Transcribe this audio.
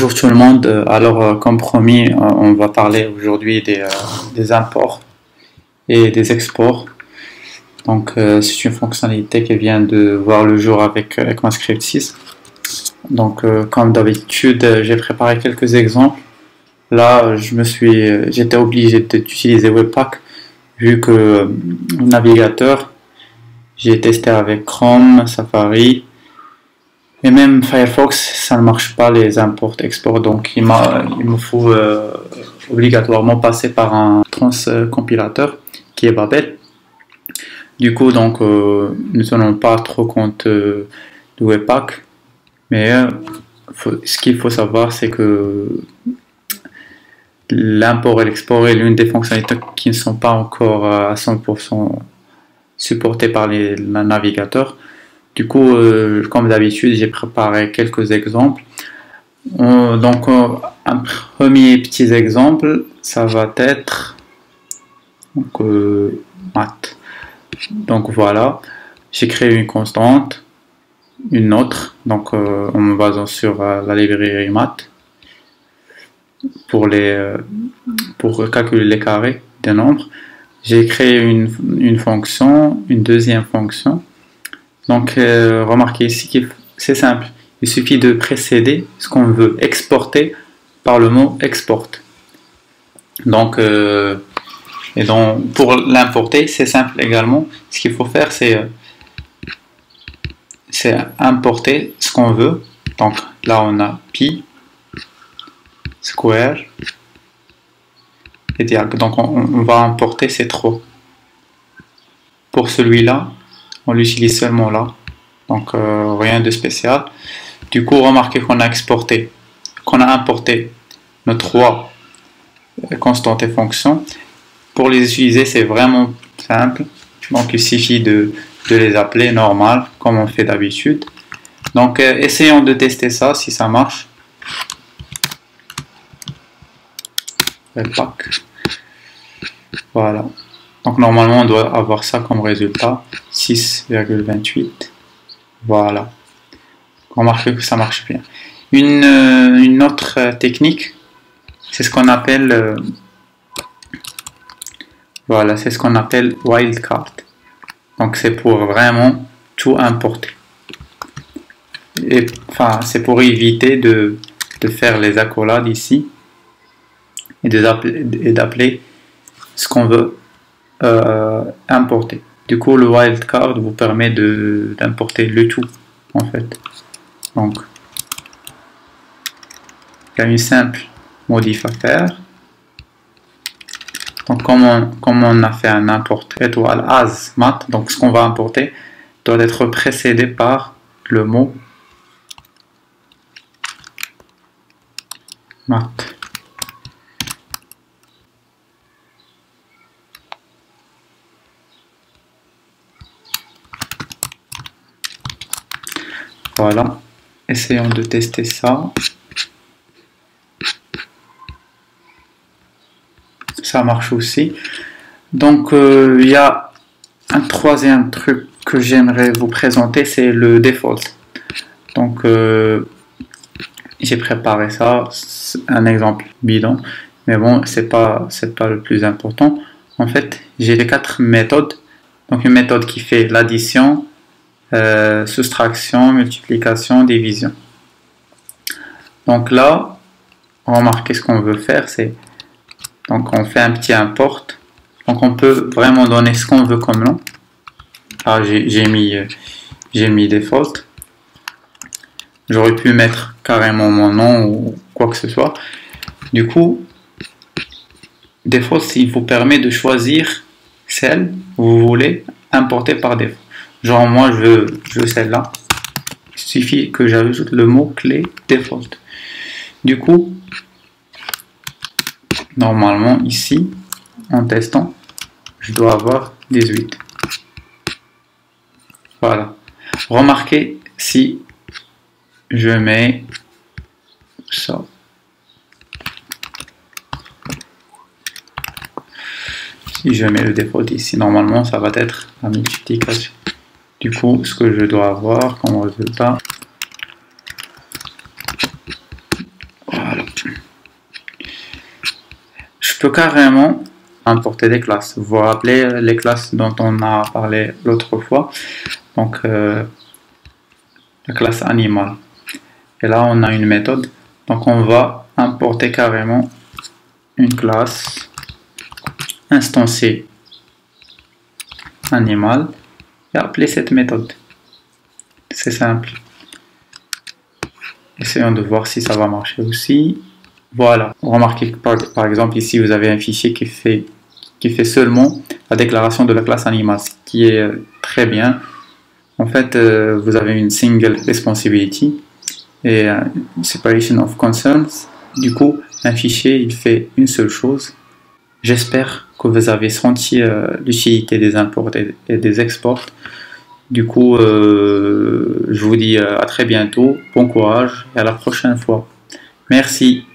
Bonjour tout le monde. Comme promis, on va parler aujourd'hui des imports et des exports. Donc, c'est une fonctionnalité qui vient de voir le jour avec ECMAScript 6. Donc, comme d'habitude, j'ai préparé quelques exemples. Là, j'étais obligé d'utiliser Webpack vu que le navigateur, j'ai testé avec Chrome, Safari. Et même Firefox, ça ne marche pas les imports-exports, donc il me faut obligatoirement passer par un transcompilateur qui est Babel. Du coup, donc, nous ne tenons pas trop compte de Webpack, mais ce qu'il faut savoir, c'est que l'import et l'export est l'une des fonctionnalités qui ne sont pas encore à 100% supportées par les navigateurs. Du coup, comme d'habitude, j'ai préparé quelques exemples. Donc, un premier petit exemple, ça va être math. Donc voilà, j'ai créé une constante, une autre, donc en me basant sur la librairie math pour calculer les carrés des nombres. J'ai créé une fonction, une deuxième fonction. Donc, remarquez ici que c'est simple. Il suffit de précéder ce qu'on veut exporter par le mot export. Donc, pour l'importer, c'est simple également. Ce qu'il faut faire, c'est importer ce qu'on veut. Donc, là, on a pi, square et diag. Donc, on va importer ces trois. Pour celui-là, on l'utilise seulement là, donc rien de spécial. Du coup, remarquez qu'on a importé nos trois constantes et fonctions. Pour les utiliser, c'est vraiment simple. Donc, il suffit de les appeler normal, comme on fait d'habitude. Donc, essayons de tester ça, si ça marche. Voilà. Donc normalement on doit avoir ça comme résultat, 6,28. Voilà. Remarquez que ça marche bien. Une autre technique, c'est ce qu'on appelle c'est ce qu'on appelle wildcard. Donc c'est pour vraiment tout importer. Et enfin c'est pour éviter de faire les accolades ici et d'appeler ce qu'on veut importer. Du coup, le wildcard vous permet d'importer le tout, en fait. Donc, il y a une simple modif à faire. Donc, comme on a fait un import étoile as math, donc ce qu'on va importer doit être précédé par le mot math. Voilà, essayons de tester ça. Ça marche aussi. Donc, il y a un troisième truc que j'aimerais vous présenter, c'est le default. Donc, j'ai préparé ça, un exemple bidon, mais bon, c'est pas le plus important. En fait, j'ai les 4 méthodes. Donc, une méthode qui fait l'addition, soustraction, multiplication, division. Donc là, remarquez ce qu'on veut faire, c'est donc on fait un petit import. Donc on peut vraiment donner ce qu'on veut comme nom. Ah, j'ai mis default. J'aurais pu mettre carrément mon nom ou quoi que ce soit. Du coup, default, il vous permet de choisir celle que vous voulez importer par défaut. Genre moi je veux celle-là. Il suffit que j'ajoute le mot clé default. Du coup, normalement ici, en testant, je dois avoir 18. Voilà. Remarquez si je mets ça. Si je mets le default ici, normalement ça va être la multiplication. Du coup, ce que je dois avoir comme résultat, voilà. peux carrément importer des classes. Vous vous rappelez les classes dont on a parlé l'autre fois. Donc, la classe animale. Et là, on a une méthode. Donc, on va importer carrément une classe instanciée animal et appeler cette méthode. C'est simple. Essayons de voir si ça va marcher aussi. Voilà. Remarquez que par exemple ici vous avez un fichier qui fait seulement la déclaration de la classe animal, ce qui est très bien. En fait, vous avez une single responsibility et separation of concerns. Du coup, un fichier il fait une seule chose. J'espère que vous avez senti l'utilité des imports et des exports. Du coup, je vous dis à très bientôt, bon courage et à la prochaine fois. Merci.